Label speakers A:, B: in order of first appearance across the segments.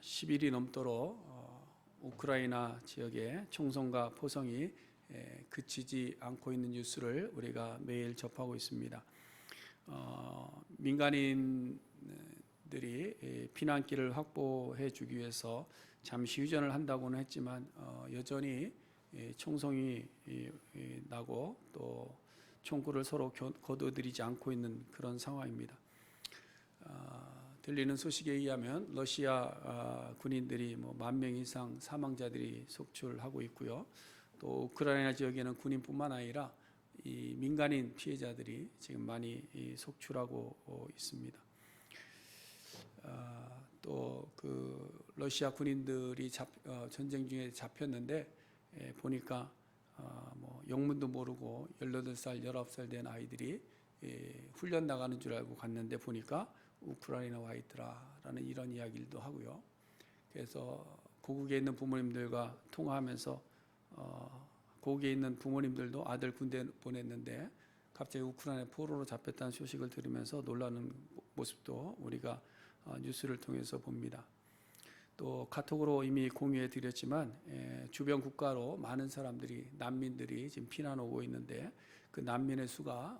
A: 10일이 넘도록 우크라이나 지역의 총성과 포성이 그치지 않고 있는 뉴스를 우리가 매일 접하고 있습니다. 민간인들이 피난길을 확보해 주기 위해서 잠시 휴전을 한다고는 했지만 여전히 총성이 나고 또 총구를 서로 거두어들이지 않고 있는 그런 상황입니다. 들리는 소식에 의하면 러시아 군인들이 10,000명 이상 사망자들이 속출하고 있고요. 또 우크라이나 지역에는 군인뿐만 아니라 이 민간인 피해자들이 지금 많이 속출하고 있습니다. 또 그 러시아 군인들이 전쟁 중에 잡혔는데 보니까 영문도 모르고 18살, 19살 된 아이들이 훈련 나가는 줄 알고 갔는데 보니까 우크라이나 와 있더라라는 이런 이야기도 하고요. 그래서 고국에 있는 부모님들과 통화하면서 고국에 있는 부모님들도 아들 군대 보냈는데 갑자기 우크라이나 포로로 잡혔다는 소식을 들으면서 놀라는 모습도 우리가 뉴스를 통해서 봅니다. 또 카톡으로 이미 공유해 드렸지만 주변 국가로 많은 사람들이 난민들이 지금 피난 오고 있는데 그 난민의 수가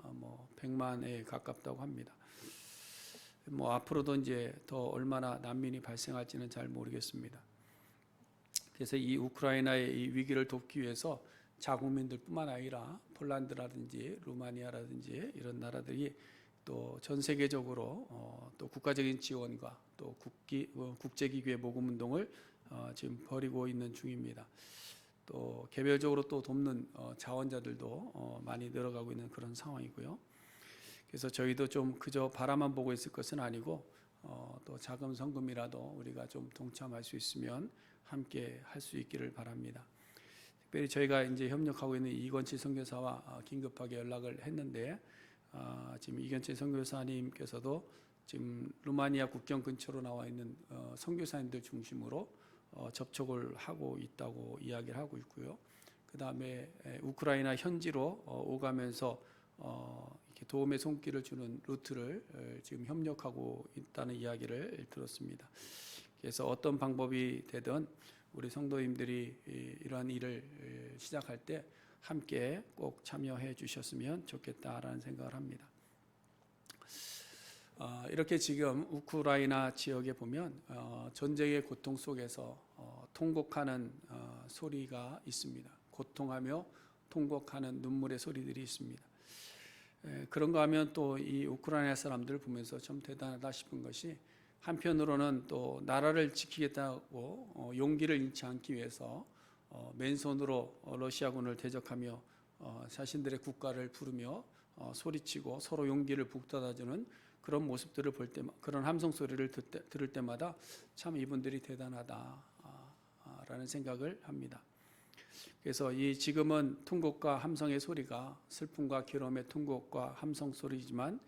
A: 100만에 가깝다고 합니다. 앞으로도 이제 더 얼마나 난민이 발생할지는 잘 모르겠습니다. 그래서 이 우크라이나의 이 위기를 돕기 위해서 자국민들뿐만 아니라 폴란드라든지 루마니아라든지 이런 나라들이 또 전 세계적으로 또 국가적인 지원과 또 국제기구의 모금 운동을 지금 벌이고 있는 중입니다. 또 개별적으로 또 돕는 자원자들도 많이 늘어가고 있는 그런 상황이고요. 그래서 저희도 좀 그저 바라만 보고 있을 것은 아니고 또 자금 성금이라도 우리가 좀 동참할 수 있으면 함께 할 수 있기를 바랍니다. 특별히 저희가 이제 협력하고 있는 이건치 선교사와 긴급하게 연락을 했는데 지금 이건치 선교사님께서도 지금 루마니아 국경 근처로 나와 있는 선교사님들 중심으로 접촉을 하고 있다고 이야기를 하고 있고요. 그 다음에 우크라이나 현지로 오가면서 이렇게 도움의 손길을 주는 루트를 지금 협력하고 있다는 이야기를 들었습니다. 그래서 어떤 방법이 되든 우리 성도님들이 이러한 일을 시작할 때 함께 꼭 참여해 주셨으면 좋겠다라는 생각을 합니다. 이렇게 지금 우크라이나 지역에 보면 전쟁의 고통 속에서 통곡하는 소리가 있습니다. 고통하며 통곡하는 눈물의 소리들이 있습니다. 그런가 하면 또 이 우크라이나 사람들을 보면서 좀 대단하다 싶은 것이 한편으로는 또 나라를 지키겠다고 용기를 잃지 않기 위해서 맨손으로 러시아군을 대적하며 자신들의 국가를 부르며 소리치고 서로 용기를 북돋아주는 그런 모습들을 볼 때, 그런 함성 소리를 들을 때마다 참 이분들이 대단하다라는 생각을 합니다. 그래서 이 지금은 통곡과 함성의 소리가 슬픔과 괴로움의 통곡과 함성 소리지만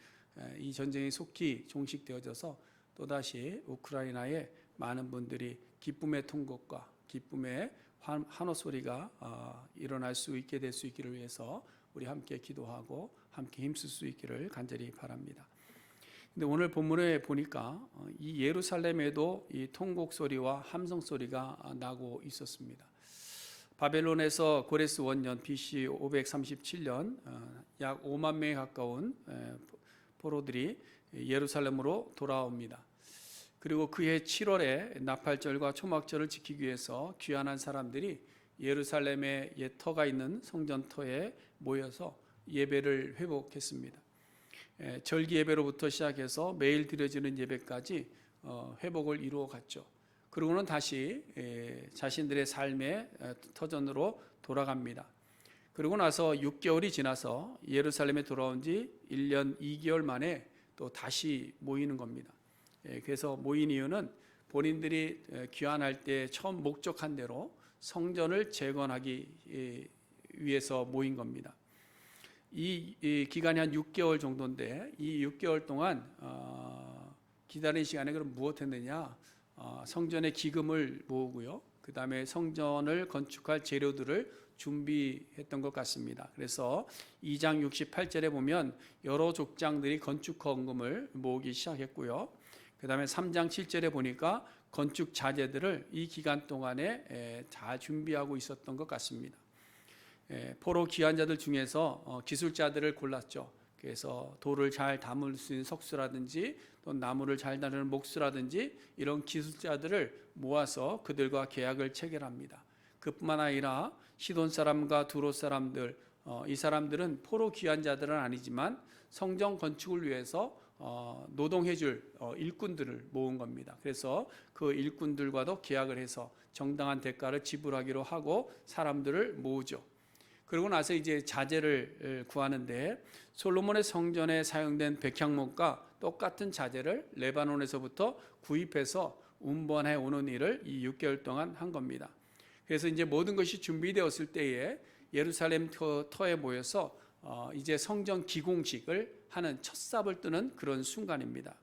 A: 이 전쟁이 속히 종식되어져서 또다시 우크라이나에 많은 분들이 기쁨의 통곡과 기쁨의 환호 소리가 일어날 수 있게 될 수 있기를 위해서 우리 함께 기도하고 함께 힘쓸 수 있기를 간절히 바랍니다. 근데 오늘 본문에 보니까 이 예루살렘에도 이 통곡 소리와 함성 소리가 나고 있었습니다. 바벨론에서 고레스 원년 BC 537년 약 5만 명에 가까운 포로들이 예루살렘으로 돌아옵니다. 그리고 그해 7월에 나팔절과 초막절을 지키기 위해서 귀환한 사람들이 예루살렘의 옛 터가 있는 성전터에 모여서 예배를 회복했습니다. 절기 예배로부터 시작해서 매일 드려지는 예배까지 회복을 이루어 갔죠. 그러고는 다시 자신들의 삶의 터전으로 돌아갑니다. 그러고 나서 6개월이 지나서 예루살렘에 돌아온 지 1년 2개월 만에 또 다시 모이는 겁니다. 그래서 모인 이유는 본인들이 귀환할 때 처음 목적한 대로 성전을 재건하기 위해서 모인 겁니다. 이 기간이 한 6개월 정도인데 이 6개월 동안 기다린 시간에 그럼 무엇 했느냐? 성전의 기금을 모으고요. 그 다음에 성전을 건축할 재료들을 준비했던 것 같습니다. 그래서 2장 68절에 보면 여러 족장들이 건축 헌금을 모으기 시작했고요. 그 다음에 3장 7절에 보니까 건축 자재들을 이 기간 동안에 잘 준비하고 있었던 것 같습니다. 포로 귀환자들 중에서 기술자들을 골랐죠. 그래서 돌을 잘 담을 수 있는 석수라든지 또 나무를 잘 다루는 목수라든지 이런 기술자들을 모아서 그들과 계약을 체결합니다. 그뿐만 아니라 시돈 사람과 두로 사람들, 이 사람들은 포로 귀환자들은 아니지만 성전 건축을 위해서 노동해줄 일꾼들을 모은 겁니다. 그래서 그 일꾼들과도 계약을 해서 정당한 대가를 지불하기로 하고 사람들을 모으죠. 그러고 나서 이제 자재를 구하는데 솔로몬의 성전에 사용된 백향목과 똑같은 자재를 레바논에서부터 구입해서 운반해 오는 일을 이 6개월 동안 한 겁니다. 그래서 이제 모든 것이 준비되었을 때에 예루살렘 터에 모여서 이제 성전 기공식을 하는 첫 삽을 뜨는 그런 순간입니다.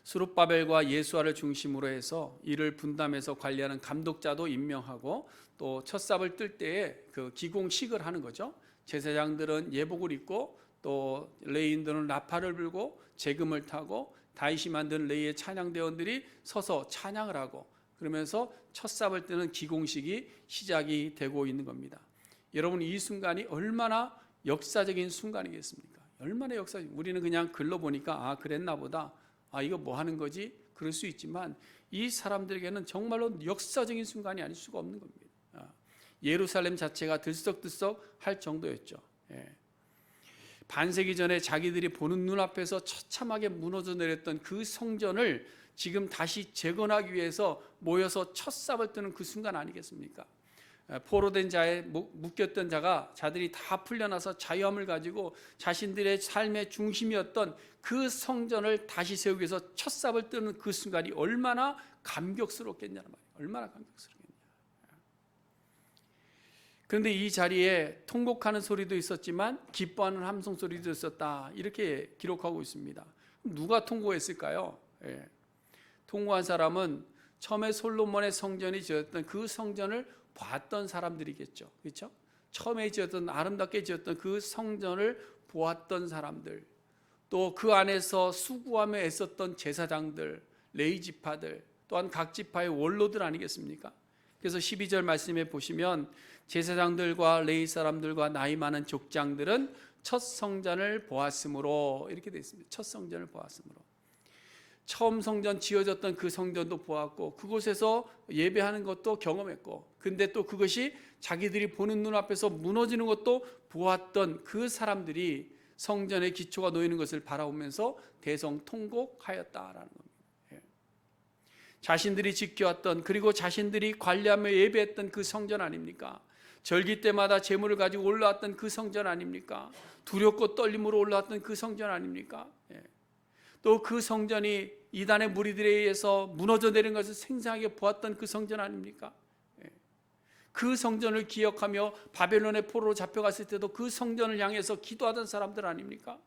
A: 스룹바벨과 예수아를 중심으로 해서 이를 분담해서 관리하는 감독자도 임명하고 또 첫 삽을 뜰 때에 그 기공식을 하는 거죠. 제사장들은 예복을 입고 또 레위인들은 나팔을 불고 재금을 타고 다윗이 만든 레위의 찬양대원들이 서서 찬양을 하고 그러면서 첫 삽을 뜨는 기공식이 시작이 되고 있는 겁니다. 여러분, 이 순간이 얼마나 역사적인 순간이겠습니까? 얼마나 역사적. 우리는 그냥 글로 보니까 그랬나 보다. 이거 뭐 하는 거지? 그럴 수 있지만 이 사람들에게는 정말로 역사적인 순간이 아닐 수가 없는 겁니다. 예루살렘 자체가 들썩들썩 할 정도였죠. 반세기 전에 자기들이 보는 눈앞에서 처참하게 무너져 내렸던 그 성전을 지금 다시 재건하기 위해서 모여서 첫 삽을 뜨는 그 순간 아니겠습니까? 포로된 자에 묶였던 자들이 다 풀려나서 자유함을 가지고 자신들의 삶의 중심이었던 그 성전을 다시 세우기 위해서 첫 삽을 뜨는 그 순간이 얼마나 감격스럽겠냐는 말이에요. 얼마나 감격스럽겠냐. 그런데 이 자리에 통곡하는 소리도 있었지만 기뻐하는 함성 소리도 있었다. 이렇게 기록하고 있습니다. 누가 통곡했을까요? 통곡한 사람은 처음에 솔로몬의 성전이 지었던 그 성전을 봤던 사람들이겠죠. 그렇죠? 처음에 지었던 아름답게 지었던 그 성전을 보았던 사람들, 또 그 안에서 수고하며 애썼던 제사장들, 레위 지파들, 또한 각 지파의 원로들 아니겠습니까? 그래서 12절 말씀에 보시면 제사장들과 레위 사람들과 나이 많은 족장들은 첫 성전을 보았으므로 이렇게 되어 있습니다. 첫 성전을 보았으므로. 처음 성전 지어졌던 그 성전도 보았고 그곳에서 예배하는 것도 경험했고 근데 또 그것이 자기들이 보는 눈앞에서 무너지는 것도 보았던 그 사람들이 성전의 기초가 놓이는 것을 바라보면서 대성통곡하였다라는 겁니다. 자신들이 지켜왔던 그리고 자신들이 관리하며 예배했던 그 성전 아닙니까? 절기 때마다 제물을 가지고 올라왔던 그 성전 아닙니까? 두렵고 떨림으로 올라왔던 그 성전 아닙니까? 또 그 성전이 이단의 무리들에 의해서 무너져 내린 것을 생생하게 보았던 그 성전 아닙니까? 그 성전을 기억하며 바벨론의 포로로 잡혀갔을 때도 그 성전을 향해서 기도하던 사람들 아닙니까?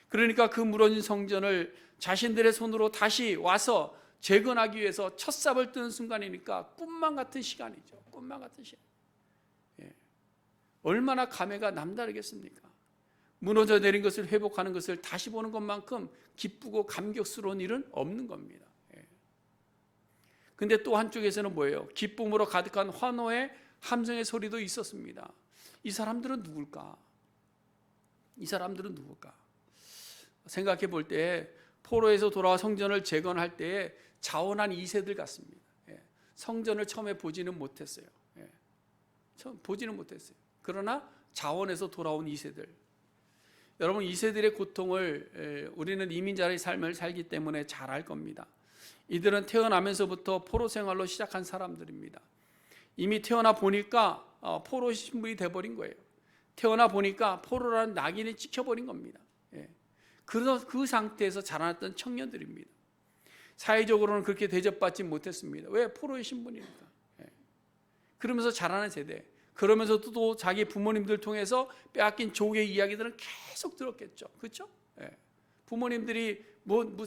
A: 그러니까 그 무너진 성전을 자신들의 손으로 다시 와서 재건하기 위해서 첫 삽을 뜨는 순간이니까 꿈만 같은 시간이죠. 꿈만 같은 시간. 얼마나 감회가 남다르겠습니까? 무너져 내린 것을 회복하는 것을 다시 보는 것만큼 기쁘고 감격스러운 일은 없는 겁니다. 근데 또 한쪽에서는 뭐예요? 기쁨으로 가득한 환호의 함성의 소리도 있었습니다. 이 사람들은 누굴까? 이 사람들은 누굴까? 생각해 볼 때 포로에서 돌아와 성전을 재건할 때에 자원한 2세들 같습니다. 성전을 처음에 보지는 못했어요. 보지는 못했어요. 그러나 자원해서 돌아온 2세들. 여러분, 2세들의 고통을 우리는 이민자의 삶을 살기 때문에 잘 알 겁니다. 이들은 태어나면서부터 포로 생활로 시작한 사람들입니다. 이미 태어나 보니까 포로 신분이 돼버린 거예요. 태어나 보니까 포로라는 낙인이 찍혀버린 겁니다. 그래서 그 상태에서 자라났던 청년들입니다. 사회적으로는 그렇게 대접받지 못했습니다. 왜? 포로의 신분이니까. 그러면서 자라는 세대. 그러면서도 또 자기 부모님들 통해서 빼앗긴 족의 이야기들은 계속 들었겠죠. 그렇죠? 부모님들이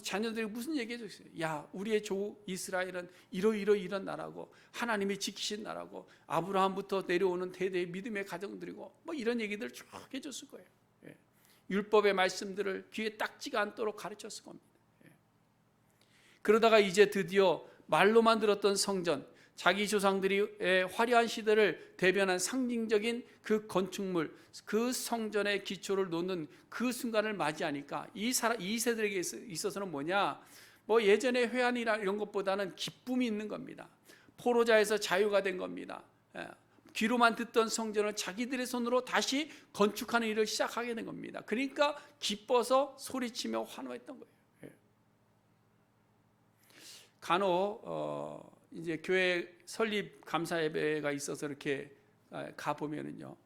A: 자녀들이 무슨 얘기해 줬어요? 야, 우리의 족 이스라엘은 이런 나라고 하나님이 지키신 나라고 아브라함부터 내려오는 대대의 믿음의 가정들이고 뭐 이런 얘기들을 쭉 해줬을 거예요. 율법의 말씀들을 귀에 딱지가 않도록 가르쳤을 겁니다. 그러다가 이제 드디어 말로만 들었던 성전, 자기 조상들이 화려한 시대를 대변한 상징적인 그 건축물, 그 성전의 기초를 놓는 그 순간을 맞이하니까 이 세대에게 있어서는 뭐냐? 뭐 예전의 회한이나 이런 것보다는 기쁨이 있는 겁니다. 포로자에서 자유가 된 겁니다. 귀로만 듣던 성전을 자기들의 손으로 다시 건축하는 일을 시작하게 된 겁니다. 그러니까 기뻐서 소리치며 환호했던 거예요. 간혹 이제 교회 설립 감사 예배가 있어서 이렇게 가 보면은요,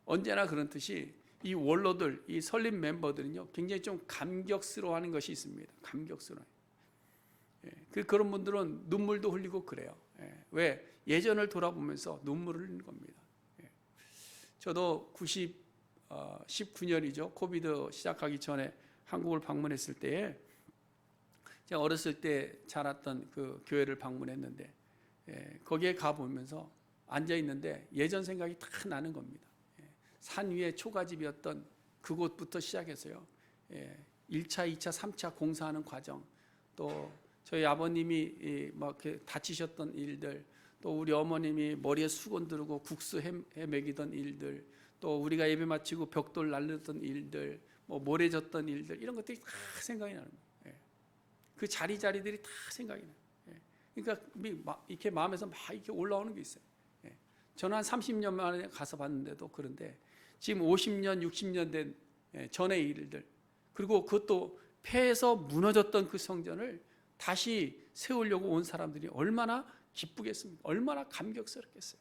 A: 언제나 그런 듯이 이 원로들, 이 설립 멤버들은요, 굉장히 좀 감격스러워하는 것이 있습니다. 감격스러워. 그런 분들은 눈물도 흘리고 그래요. 왜? 예전을 돌아보면서 눈물을 흘리는 겁니다. 저도 19년이죠. 코비드 시작하기 전에 한국을 방문했을 때에 제가 어렸을 때 자랐던 그 교회를 방문했는데 거기에 가보면서 앉아있는데 예전 생각이 다 나는 겁니다. 산 위에 초가집이었던 그곳부터 시작해서요, 1차, 2차, 3차 공사하는 과정, 또 저희 아버님이 막 이렇게 다치셨던 일들, 또 우리 어머님이 머리에 수건 두르고 국수 헤매기던 일들, 또 우리가 예배 마치고 벽돌 날렸던 일들, 뭐 모래 졌던 일들, 이런 것들이 다 생각이 나는 거예요. 그 자리들이 다 생각이 나요. 그러니까 이렇게 마음에서 막 이렇게 올라오는 게 있어요. 저는 한 30년 만에 가서 봤는데도 그런데 지금 50년, 60년 된 전의 일들, 그리고 그것도 폐해서 무너졌던 그 성전을 다시 세우려고 온 사람들이 얼마나 기쁘겠습니까? 얼마나 감격스럽겠어요.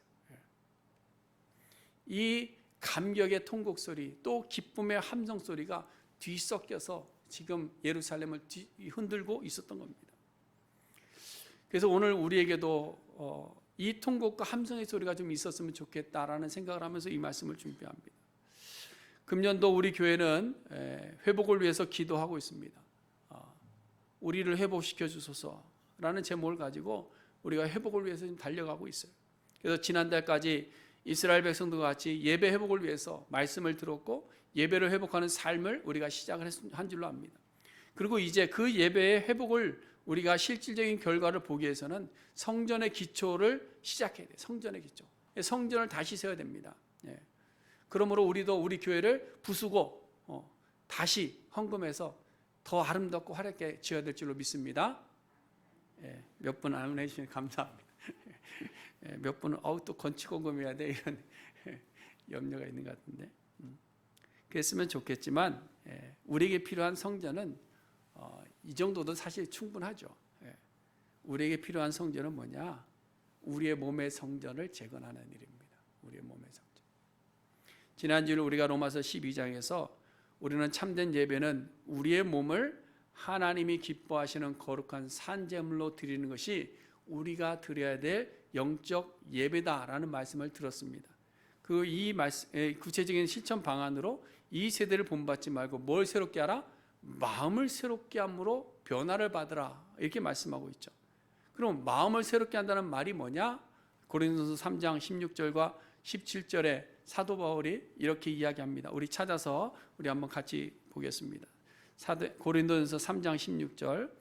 A: 이 감격의 통곡 소리, 또 기쁨의 함성 소리가 뒤섞여서 지금 예루살렘을 흔들고 있었던 겁니다. 그래서 오늘 우리에게도 이 통곡과 함성의 소리가 좀 있었으면 좋겠다라는 생각을 하면서 이 말씀을 준비합니다. 금년도 우리 교회는 회복을 위해서 기도하고 있습니다. 우리를 회복시켜 주소서라는 제목을 가지고 우리가 회복을 위해서 지금 달려가고 있어요. 그래서 지난달까지 이스라엘 백성들과 같이 예배 회복을 위해서 말씀을 들었고 예배를 회복하는 삶을 우리가 시작을 한 줄로 압니다. 그리고 이제 그 예배의 회복을 우리가 실질적인 결과를 보기 위해서는 성전의 기초를 시작해야 돼요. 성전의 기초. 성전을 다시 세워야 됩니다. 그러므로 우리도 우리 교회를 부수고 다시 헌금해서 더 아름답고 화렵게 지어야 될 줄로 믿습니다. 몇 분 안 해주시면 감사합니다. 몇 분은 또 건축헌금해야 돼 이런 염려가 있는 것 같은데, 그랬으면 좋겠지만 우리에게 필요한 성전은 이 정도도 사실 충분하죠. 우리에게 필요한 성전은 뭐냐? 우리의 몸의 성전을 재건하는 일입니다. 우리의 몸의 성전. 지난주에 우리가 로마서 12장에서 우리는 참된 예배는 우리의 몸을 하나님이 기뻐하시는 거룩한 산제물로 드리는 것이 우리가 드려야 될 영적 예배다라는 말씀을 들었습니다. 이 구체적인 실천 방안으로 이 세대를 본받지 말고 뭘 새롭게 하라? 마음을 새롭게 함으로 변화를 받으라, 이렇게 말씀하고 있죠. 그럼 마음을 새롭게 한다는 말이 뭐냐? 고린도서 3장 16절과 17절에 사도 바울이 이렇게 이야기합니다. 우리 찾아서 우리 한번 같이 보겠습니다. 고린도전서 3장 16절,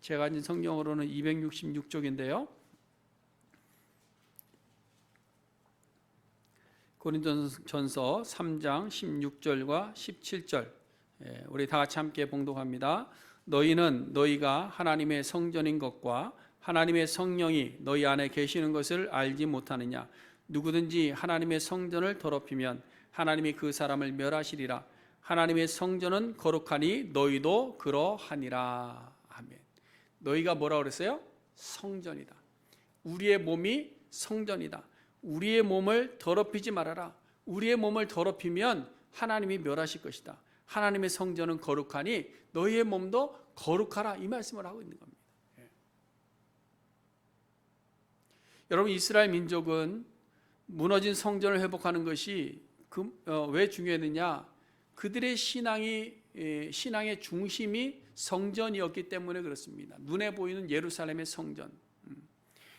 A: 제가 가진 성경으로는 266쪽인데요. 고린도전서 3장 16절과 17절, 우리 다 같이 함께 봉독합니다. 너희는 너희가 하나님의 성전인 것과 하나님의 성령이 너희 안에 계시는 것을 알지 못하느냐? 누구든지 하나님의 성전을 더럽히면 하나님이 그 사람을 멸하시리라. 하나님의 성전은 거룩하니 너희도 그러하니라. 아멘. 너희가 뭐라고 그랬어요? 성전이다. 우리의 몸이 성전이다. 우리의 몸을 더럽히지 말아라. 우리의 몸을 더럽히면 하나님이 멸하실 것이다. 하나님의 성전은 거룩하니 너희의 몸도 거룩하라, 이 말씀을 하고 있는 겁니다. 여러분, 이스라엘 민족은 무너진 성전을 회복하는 것이 왜 중요했느냐? 그들의 신앙의 중심이 성전이었기 때문에 그렇습니다. 눈에 보이는 예루살렘의 성전.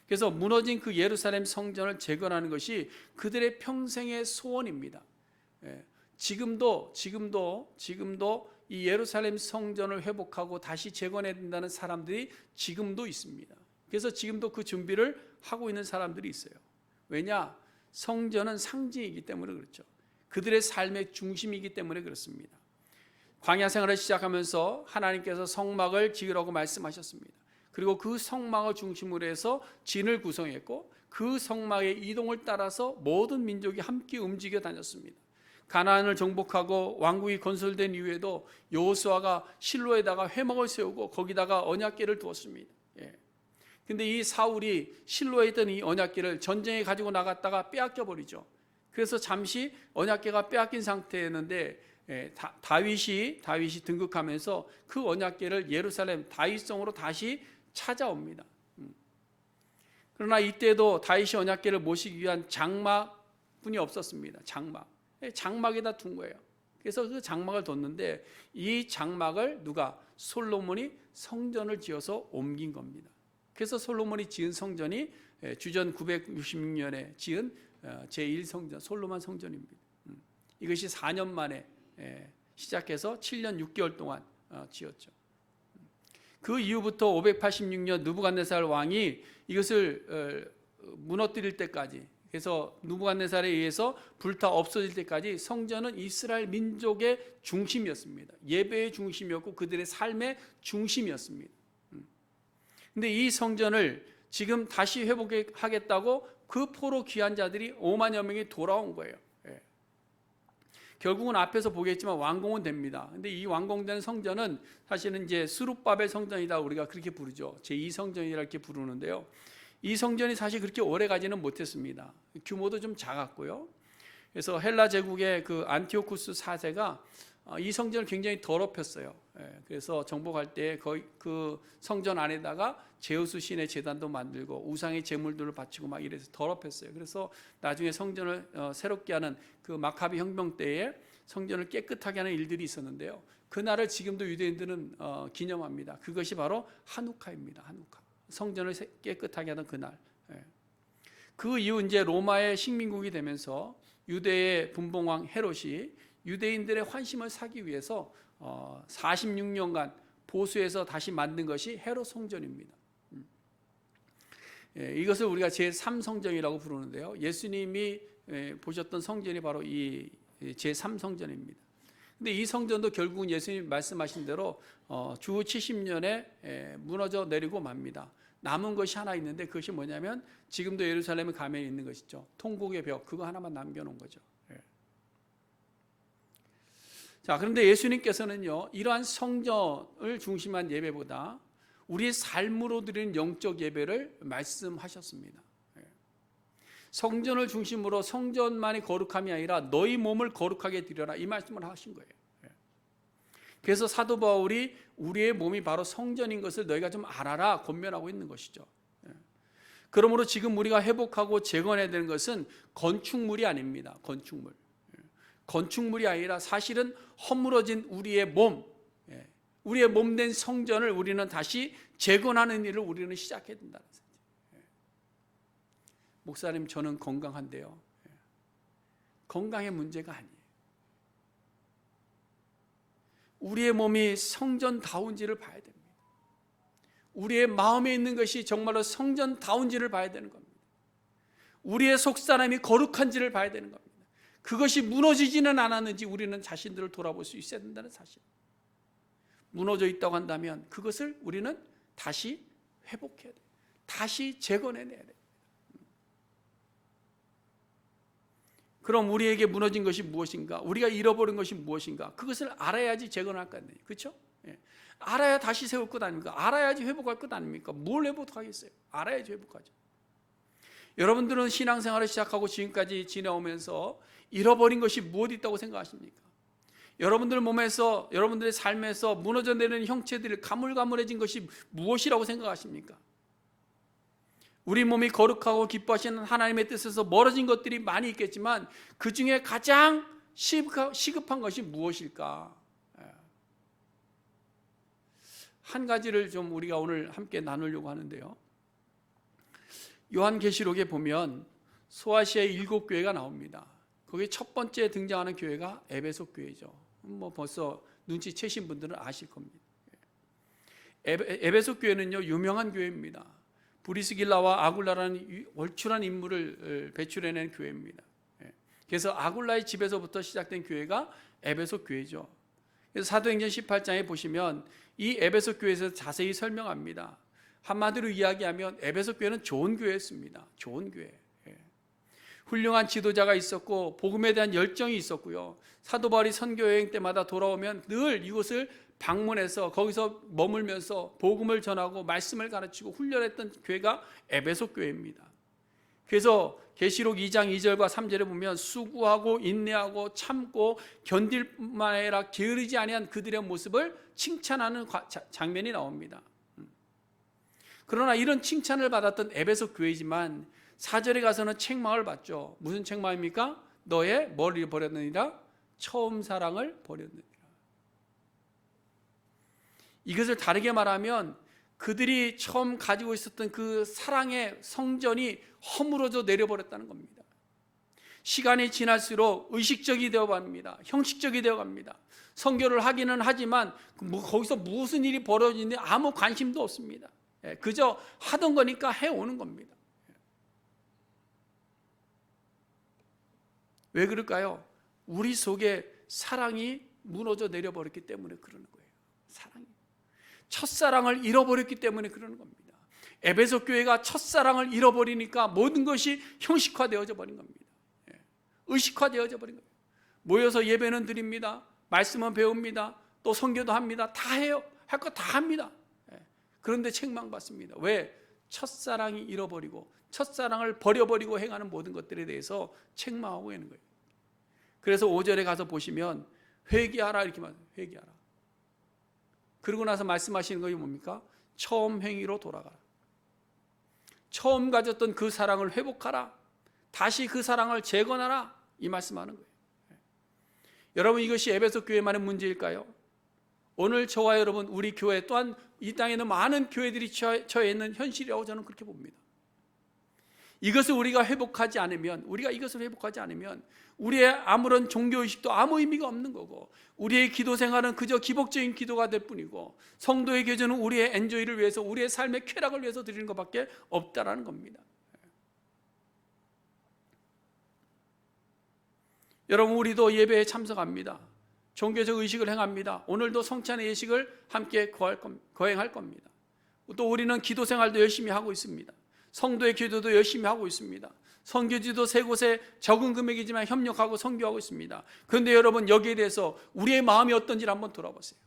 A: 그래서 무너진 그 예루살렘 성전을 재건하는 것이 그들의 평생의 소원입니다. 지금도 이 예루살렘 성전을 회복하고 다시 재건해야 된다는 사람들이 지금도 있습니다. 그래서 지금도 그 준비를 하고 있는 사람들이 있어요. 왜냐? 성전은 상징이기 때문에 그렇죠. 그들의 삶의 중심이기 때문에 그렇습니다. 광야 생활을 시작하면서 하나님께서 성막을 지으라고 말씀하셨습니다. 그리고 그 성막을 중심으로 해서 진을 구성했고 그 성막의 이동을 따라서 모든 민족이 함께 움직여 다녔습니다. 가나안을 정복하고 왕국이 건설된 이후에도 여호수아가 실로에다가 회막을 세우고 거기다가 언약궤를 두었습니다. 근데 이 사울이 실로에 있던 이 언약궤를 전쟁에 가지고 나갔다가 빼앗겨 버리죠. 그래서 잠시 언약궤가 빼앗긴 상태였는데 다윗이 등극하면서 그 언약궤를 예루살렘 다윗성으로 다시 찾아옵니다. 그러나 이때도 다윗이 언약궤를 모시기 위한 장막뿐이 없었습니다. 장막에다 둔 거예요. 그래서 그 장막을 뒀는데 이 장막을 누가? 솔로몬이 성전을 지어서 옮긴 겁니다. 그래서 솔로몬이 지은 성전이 주전 966년에 지은 제1성전 솔로몬 성전입니다. 이것이 4년 만에 시작해서 7년 6개월 동안 지었죠. 그 이후부터 586년 느부갓네살 왕이 이것을 무너뜨릴 때까지, 그래서 느부갓네살에 의해서 불타 없어질 때까지 성전은 이스라엘 민족의 중심이었습니다. 예배의 중심이었고 그들의 삶의 중심이었습니다. 근데 이 성전을 지금 다시 회복하겠다고 그 포로 귀한 자들이 5만여 명이 돌아온 거예요. 결국은 앞에서 보겠지만 완공은 됩니다. 근데 이 완공된 성전은 사실은 이제 스룹바벨 성전이다 우리가 그렇게 부르죠. 제2성전이라 이렇게 부르는데요. 이 성전이 사실 그렇게 오래 가지는 못했습니다. 규모도 좀 작았고요. 그래서 헬라 제국의 그 안티오쿠스 4세가 이 성전을 굉장히 더럽혔어요. 그래서 정복할 때 그 성전 안에다가 제우스 신의 제단도 만들고 우상의 제물들을 바치고 막 이래서 더럽혔어요. 그래서 나중에 성전을 새롭게 하는 그 마카비 혁명 때에 성전을 깨끗하게 하는 일들이 있었는데요. 그날을 지금도 유대인들은 기념합니다. 그것이 바로 하누카입니다. 하누카. 성전을 깨끗하게 하는 그날. 그 이후 이제 로마의 식민국이 되면서 유대의 분봉왕 헤롯이 유대인들의 환심을 사기 위해서 46년간 보수해서 다시 만든 것이 헤롯 성전입니다. 이것을 우리가 제3성전이라고 부르는데요. 예수님이 보셨던 성전이 바로 이 제3성전입니다. 근데 이 성전도 결국은 예수님 말씀하신 대로 주 70년에 무너져 내리고 맙니다. 남은 것이 하나 있는데 그것이 뭐냐면 지금도 예루살렘에 가면 있는 것이죠. 통곡의 벽, 그거 하나만 남겨놓은 거죠. 자, 그런데 예수님께서는요, 이러한 성전을 중심한 예배보다 우리의 삶으로 드리는 영적 예배를 말씀하셨습니다. 성전을 중심으로 성전만이 거룩함이 아니라 너희 몸을 거룩하게 드려라, 이 말씀을 하신 거예요. 그래서 사도 바울이 우리의 몸이 바로 성전인 것을 너희가 좀 알아라 권면하고 있는 것이죠. 그러므로 지금 우리가 회복하고 재건해야 되는 것은 건축물이 아닙니다. 건축물이 아니라 사실은 허물어진 우리의 몸, 우리의 몸된 성전을 우리는 다시 재건하는 일을 우리는 시작해야 된다는 거죠. 목사님, 저는 건강한데요. 건강의 문제가 아니에요. 우리의 몸이 성전다운지를 봐야 됩니다. 우리의 마음에 있는 것이 정말로 성전다운지를 봐야 되는 겁니다. 우리의 속사람이 거룩한지를 봐야 되는 겁니다. 그것이 무너지지는 않았는지 우리는 자신들을 돌아볼 수 있어야 된다는 사실. 무너져 있다고 한다면 그것을 우리는 다시 회복해야 돼요. 다시 재건해내야 돼요. 그럼 우리에게 무너진 것이 무엇인가? 우리가 잃어버린 것이 무엇인가? 그것을 알아야지 재건할 거 아니에요. 그렇죠? 알아야 다시 세울 것 아닙니까? 알아야지 회복할 것 아닙니까? 뭘 회복하겠어요? 알아야지 회복하죠. 여러분들은 신앙생활을 시작하고 지금까지 지내오면서 잃어버린 것이 무엇이 있다고 생각하십니까? 여러분들 몸에서, 여러분들의 삶에서 무너져 내리는 형체들이 가물가물해진 것이 무엇이라고 생각하십니까? 우리 몸이 거룩하고 기뻐하시는 하나님의 뜻에서 멀어진 것들이 많이 있겠지만 그 중에 가장 시급한 것이 무엇일까? 한 가지를 좀 우리가 오늘 함께 나누려고 하는데요. 요한계시록에 보면 소아시아의 7교회가 나옵니다. 거기 첫 번째 등장하는 교회가 에베소 교회죠. 벌써 눈치채신 분들은 아실 겁니다. 에베소 교회는요 유명한 교회입니다. 브리스길라와 아굴라라는 월출한 인물을 배출해낸 교회입니다. 그래서 아굴라의 집에서부터 시작된 교회가 에베소 교회죠. 그래서 사도행전 18장에 보시면 이 에베소 교회에서 자세히 설명합니다. 한마디로 이야기하면 에베소 교회는 좋은 교회였습니다. 좋은 교회. 훌륭한 지도자가 있었고 복음에 대한 열정이 있었고요. 사도 바울이 선교 여행 때마다 돌아오면 늘 이곳을 방문해서 거기서 머물면서 복음을 전하고 말씀을 가르치고 훈련했던 교회가 에베소 교회입니다. 그래서 계시록 2장 2절과 3절에 보면 수고하고 인내하고 참고 견딜 뿐만 아니라 게으르지 아니한 그들의 모습을 칭찬하는 장면이 나옵니다. 그러나 이런 칭찬을 받았던 에베소 교회지만 4절에 가서는 책망을 받죠. 무슨 책망입니까? 너의 뭘 버렸느니라? 처음 사랑을 버렸느니라. 이것을 다르게 말하면 그들이 처음 가지고 있었던 그 사랑의 성전이 허물어져 내려버렸다는 겁니다. 시간이 지날수록 의식적이 되어갑니다. 형식적이 되어갑니다. 선교를 하기는 하지만 거기서 무슨 일이 벌어지는지 아무 관심도 없습니다. 그저 하던 거니까 해오는 겁니다. 왜 그럴까요? 우리 속에 사랑이 무너져 내려버렸기 때문에 그러는 거예요. 사랑이. 첫사랑을 잃어버렸기 때문에 그러는 겁니다. 에베소 교회가 첫사랑을 잃어버리니까 모든 것이 형식화되어져 버린 겁니다. 의식화되어져 버린 거예요. 모여서 예배는 드립니다. 말씀은 배웁니다. 또 선교도 합니다. 다 해요. 할 거 다 합니다. 그런데 책망받습니다. 왜? 첫사랑이 잃어버리고 첫사랑을 버려버리고 행하는 모든 것들에 대해서 책망하고 있는 거예요. 그래서 5절에 가서 보시면 회개하라 이렇게 말해요. 회개하라. 그러고 나서 말씀하시는 것이 뭡니까? 처음 행위로 돌아가라. 처음 가졌던 그 사랑을 회복하라. 다시 그 사랑을 재건하라. 이 말씀하는 거예요. 여러분, 이것이 에베소 교회만의 문제일까요? 오늘 저와 여러분, 우리 교회 또한 이 땅에는 많은 교회들이 처해 있는 현실이라고 저는 그렇게 봅니다. 이것을 우리가 회복하지 않으면, 우리의 아무런 종교의식도 아무 의미가 없는 거고, 우리의 기도 생활은 그저 기복적인 기도가 될 뿐이고, 성도의 교제는 우리의 엔조이를 위해서, 우리의 삶의 쾌락을 위해서 드리는 것밖에 없다라는 겁니다. 여러분, 우리도 예배에 참석합니다. 종교적 의식을 행합니다. 오늘도 성찬의 예식을 함께 거행할 겁니다. 또 우리는 기도 생활도 열심히 하고 있습니다. 성도의 기도도 열심히 하고 있습니다. 선교지도 세 곳에 적은 금액이지만 협력하고 선교하고 있습니다. 그런데 여러분, 여기에 대해서 우리의 마음이 어떤지를 한번 돌아보세요.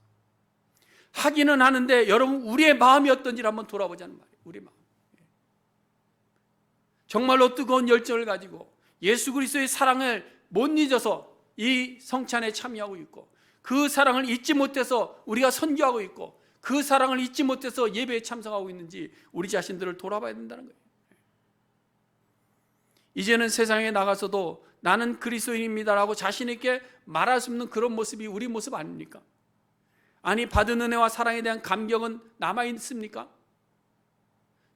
A: 하기는 하는데 여러분, 우리의 마음이 어떤지를 한번 돌아보자는 말이에요. 우리 마음. 정말로 뜨거운 열정을 가지고 예수 그리스도의 사랑을 못 잊어서 이 성찬에 참여하고 있고, 그 사랑을 잊지 못해서 우리가 선교하고 있고, 그 사랑을 잊지 못해서 예배에 참석하고 있는지 우리 자신들을 돌아봐야 된다는 거예요. 이제는 세상에 나가서도 나는 그리스도인입니다라고 자신 있게 말할 수 없는 그런 모습이 우리 모습 아닙니까? 아니, 받은 은혜와 사랑에 대한 감격은 남아있습니까?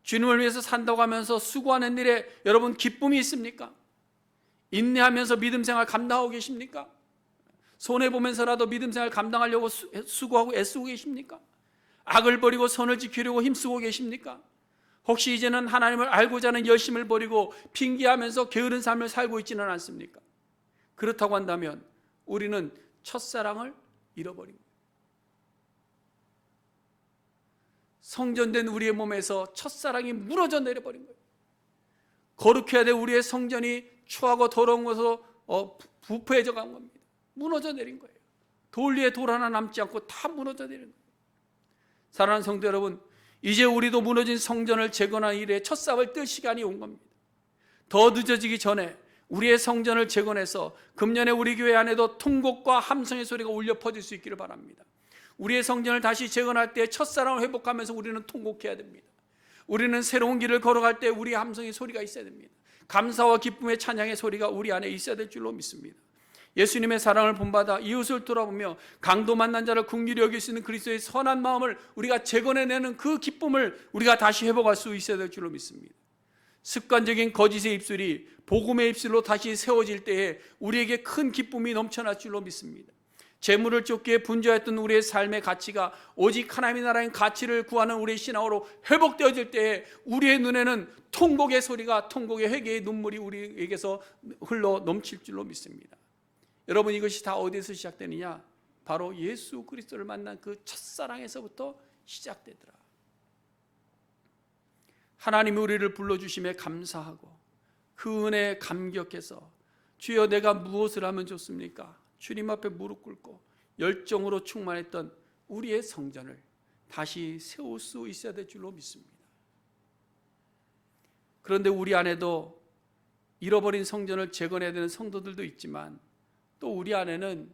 A: 주님을 위해서 산다고 하면서 수고하는 일에 여러분 기쁨이 있습니까? 인내하면서 믿음 생활 감당하고 계십니까? 손해보면서라도 믿음 생활 감당하려고 수고하고 애쓰고 계십니까? 악을 버리고 선을 지키려고 힘쓰고 계십니까? 혹시 이제는 하나님을 알고자 하는 열심을 버리고 핑계하면서 게으른 삶을 살고 있지는 않습니까? 그렇다고 한다면 우리는 첫사랑을 잃어버린 거예요. 성전된 우리의 몸에서 첫사랑이 무너져 내려버린 거예요. 거룩해야 될 우리의 성전이 추하고 더러운 것으로 부패해져 간 겁니다. 무너져 내린 거예요. 돌 위에 돌 하나 남지 않고 다 무너져 내린 거예요. 사랑하는 성도 여러분, 이제 우리도 무너진 성전을 재건하는 일에 첫 삽을 뜰 시간이 온 겁니다. 더 늦어지기 전에 우리의 성전을 재건해서 금년에 우리 교회 안에도 통곡과 함성의 소리가 울려 퍼질 수 있기를 바랍니다. 우리의 성전을 다시 재건할 때 첫사랑을 회복하면서 우리는 통곡해야 됩니다. 우리는 새로운 길을 걸어갈 때 우리의 함성의 소리가 있어야 됩니다. 감사와 기쁨의 찬양의 소리가 우리 안에 있어야 될 줄로 믿습니다. 예수님의 사랑을 본받아 이웃을 돌아보며 강도 만난 자를 긍휼히 여길 수 있는 그리스도의 선한 마음을 우리가 재건해내는 그 기쁨을 우리가 다시 회복할 수 있어야 될 줄로 믿습니다. 습관적인 거짓의 입술이 복음의 입술로 다시 세워질 때에 우리에게 큰 기쁨이 넘쳐날 줄로 믿습니다. 재물을 쫓기에 분주했던 우리의 삶의 가치가 오직 하나님의 나라의 가치를 구하는 우리의 신앙으로 회복되어질 때에 우리의 눈에는 통곡의 소리가, 통곡의 회개의 눈물이 우리에게서 흘러 넘칠 줄로 믿습니다. 여러분, 이것이 다 어디에서 시작되느냐? 바로 예수 그리스도를 만난 그 첫사랑에서부터 시작되더라. 하나님이 우리를 불러주심에 감사하고 그 은혜에 감격해서 주여 내가 무엇을 하면 좋습니까? 주님 앞에 무릎 꿇고 열정으로 충만했던 우리의 성전을 다시 세울 수 있어야 될 줄로 믿습니다. 그런데 우리 안에도 잃어버린 성전을 재건해야 되는 성도들도 있지만 또 우리 안에는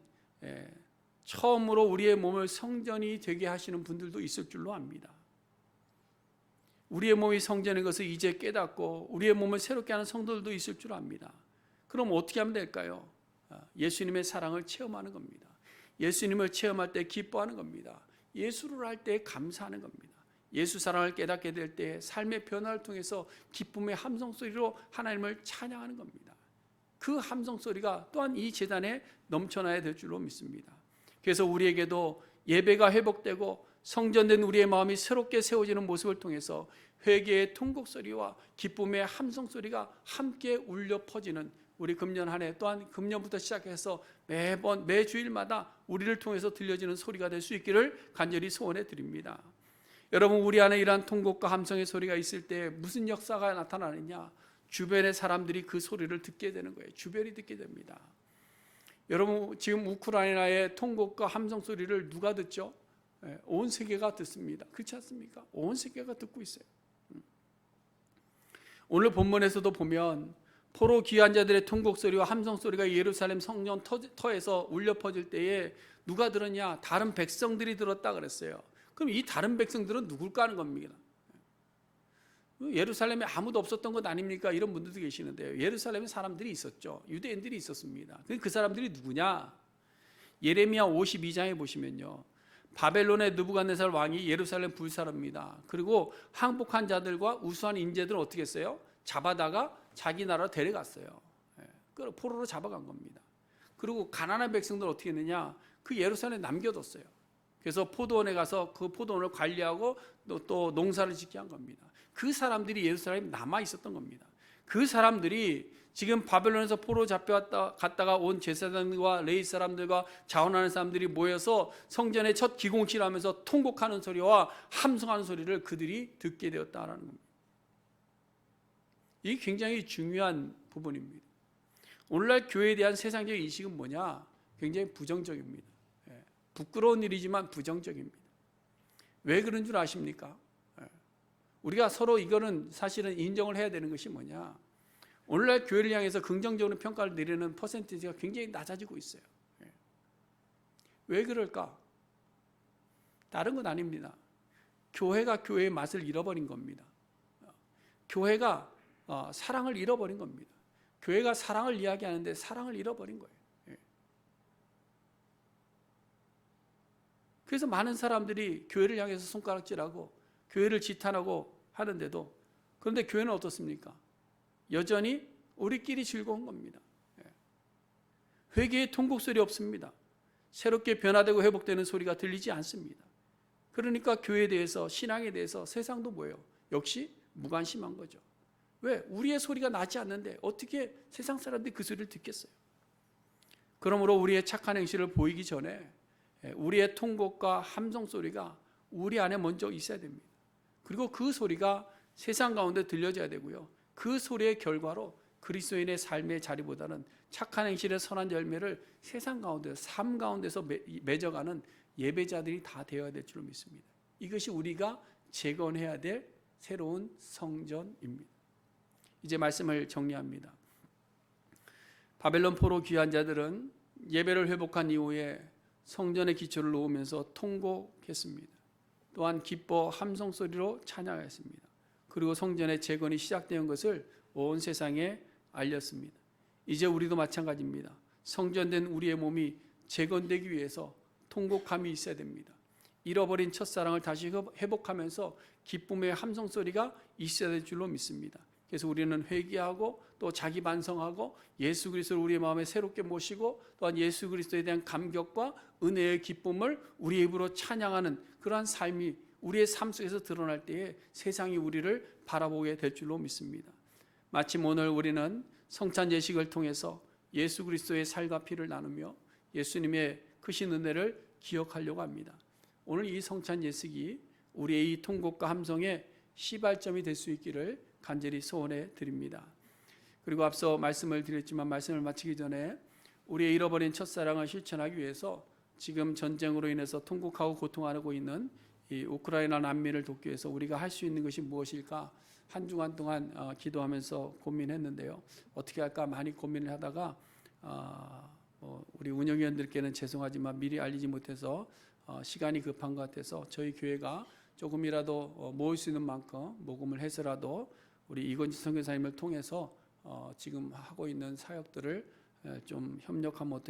A: 처음으로 우리의 몸을 성전이 되게 하시는 분들도 있을 줄로 압니다. 우리의 몸이 성전인 것을 이제 깨닫고 우리의 몸을 새롭게 하는 성도들도 있을 줄 압니다. 그럼 어떻게 하면 될까요? 예수님의 사랑을 체험하는 겁니다. 예수님을 체험할 때 기뻐하는 겁니다. 예수를 할 때 감사하는 겁니다. 예수 사랑을 깨닫게 될 때 삶의 변화를 통해서 기쁨의 함성소리로 하나님을 찬양하는 겁니다. 그 함성소리가 또한 이 제단에 넘쳐나야 될 줄로 믿습니다. 그래서 우리에게도 예배가 회복되고 성전된 우리의 마음이 새롭게 세워지는 모습을 통해서 회개의 통곡소리와 기쁨의 함성소리가 함께 울려 퍼지는 우리 금년 한 해, 또한 금년부터 시작해서 매주일마다 우리를 통해서 들려지는 소리가 될 수 있기를 간절히 소원해 드립니다. 여러분, 우리 안에 이러한 통곡과 함성의 소리가 있을 때 무슨 역사가 나타나느냐? 주변의 사람들이 그 소리를 듣게 되는 거예요. 주변이 듣게 됩니다. 여러분, 지금 우크라이나의 통곡과 함성 소리를 누가 듣죠? 온 세계가 듣습니다. 그렇지 않습니까? 온 세계가 듣고 있어요. 오늘 본문에서도 보면 포로 귀한 자들의 통곡 소리와 함성 소리가 예루살렘 성전 터에서 울려 퍼질 때에 누가 들었냐? 다른 백성들이 들었다 그랬어요. 그럼 이 다른 백성들은 누굴까 하는 겁니다. 예루살렘에 아무도 없었던 것 아닙니까? 이런 분들도 계시는데요. 예루살렘에 사람들이 있었죠. 유대인들이 있었습니다. 그 사람들이 누구냐? 예레미야 52장에 보시면요, 바벨론의 느부갓네살 왕이 예루살렘 불사릅니다. 그리고 항복한 자들과 우수한 인재들은 어떻게 했어요? 잡아다가 자기 나라로 데려갔어요. 포로로 잡아간 겁니다. 그리고 가난한 백성들 어떻게 했느냐? 그 예루살렘에 남겨뒀어요. 그래서 포도원에 가서 그 포도원을 관리하고 또 농사를 짓게 한 겁니다. 그 사람들이 예루살렘에 남아 있었던 겁니다. 그 사람들이 지금 바벨론에서 포로 잡혀갔다가 온 제사장들과 레위 사람들과 자원하는 사람들이 모여서 성전의 첫 기공식을 하면서 통곡하는 소리와 함성하는 소리를 그들이 듣게 되었다라는 겁니다. 이게 굉장히 중요한 부분입니다. 오늘날 교회에 대한 세상적인 인식은 뭐냐? 굉장히 부정적입니다. 부끄러운 일이지만 부정적입니다. 왜 그런 줄 아십니까? 우리가 서로 이거는 사실은 인정을 해야 되는 것이 뭐냐? 오늘날 교회를 향해서 긍정적으로 평가를 내리는 퍼센티지가 굉장히 낮아지고 있어요. 왜 그럴까? 다른 건 아닙니다. 교회가 교회의 맛을 잃어버린 겁니다. 교회가 사랑을 잃어버린 겁니다. 교회가 사랑을 이야기하는데 사랑을 잃어버린 거예요. 그래서 많은 사람들이 교회를 향해서 손가락질하고 교회를 지탄하고 하는데도, 그런데 교회는 어떻습니까? 여전히 우리끼리 즐거운 겁니다. 회개의 통곡 소리 없습니다. 새롭게 변화되고 회복되는 소리가 들리지 않습니다. 그러니까 교회에 대해서, 신앙에 대해서 세상도 뭐예요? 역시 무관심한 거죠. 왜? 우리의 소리가 나지 않는데 어떻게 세상 사람들이 그 소리를 듣겠어요? 그러므로 우리의 착한 행실을 보이기 전에 우리의 통곡과 함성 소리가 우리 안에 먼저 있어야 됩니다. 그리고 그 소리가 세상 가운데 들려져야 되고요. 그 소리의 결과로 그리스도인의 삶의 자리보다는 착한 행실의 선한 열매를 세상 가운데, 삶 가운데서 맺어가는 예배자들이 다 되어야 될 줄로 믿습니다. 이것이 우리가 재건해야 될 새로운 성전입니다. 이제 말씀을 정리합니다. 바벨론 포로 귀한 자들은 예배를 회복한 이후에 성전의 기초를 놓으면서 통곡했습니다. 또한 기뻐 함성 소리로 찬양했습니다. 그리고 성전의 재건이 시작된 것을 온 세상에 알렸습니다. 이제 우리도 마찬가지입니다. 성전된 우리의 몸이 재건되기 위해서 통곡함이 있어야 됩니다. 잃어버린 첫사랑을 다시 회복하면서 기쁨의 함성 소리가 있어야 될 줄로 믿습니다. 그래서 우리는 회개하고 또 자기 반성하고 예수 그리스도를 우리의 마음에 새롭게 모시고 또한 예수 그리스도에 대한 감격과 은혜의 기쁨을 우리의 입으로 찬양하는 그러한 삶이 우리의 삶 속에서 드러날 때에 세상이 우리를 바라보게 될 줄로 믿습니다. 마침 오늘 우리는 성찬 예식을 통해서 예수 그리스도의 살과 피를 나누며 예수님의 크신 은혜를 기억하려고 합니다. 오늘 이 성찬 예식이 우리의 이 통곡과 함성의 시발점이 될 수 있기를 간절히 소원해 드립니다. 그리고 앞서 말씀을 드렸지만 말씀을 마치기 전에 우리의 잃어버린 첫사랑을 실천하기 위해서 지금 전쟁으로 인해서 통곡하고 고통하고 있는 이 우크라이나 난민을 돕기 위해서 우리가 할 수 있는 것이 무엇일까 한 주간 동안 기도하면서 고민했는데요. 어떻게 할까 많이 고민을 하다가 우리 운영위원들께는 죄송하지만 미리 알리지 못해서 시간이 급한 것 같아서 저희 교회가 조금이라도 모을 수 있는 만큼 모금을 해서라도 우리 이건지 선교사님을 통해서 지금 하고 있는 사역들을 좀 협력하면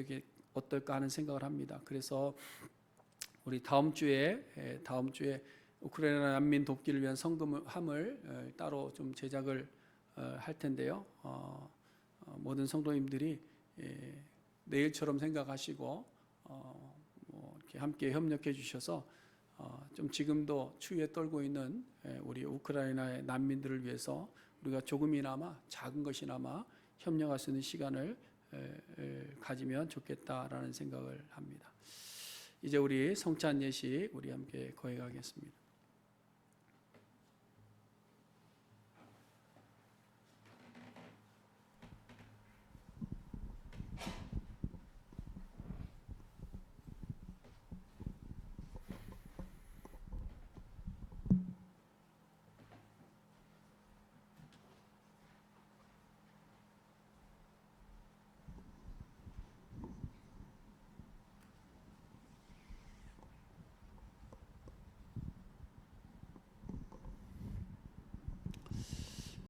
A: 어떨까 하는 생각을 합니다. 그래서 우리 다음 주에 우크라이나 난민 돕기를 위한 성금함을 따로 좀 제작을 할 텐데요. 모든 성도님들이 내일처럼 생각하시고 이렇게 함께 협력해 주셔서 좀 지금도 추위에 떨고 있는 우리 우크라이나의 난민들을 위해서 우리가 조금이나마 작은 것이나마 협력할 수 있는 시간을 가지면 좋겠다라는 생각을 합니다. 이제 우리 성찬 예식 우리 함께 거행하겠습니다.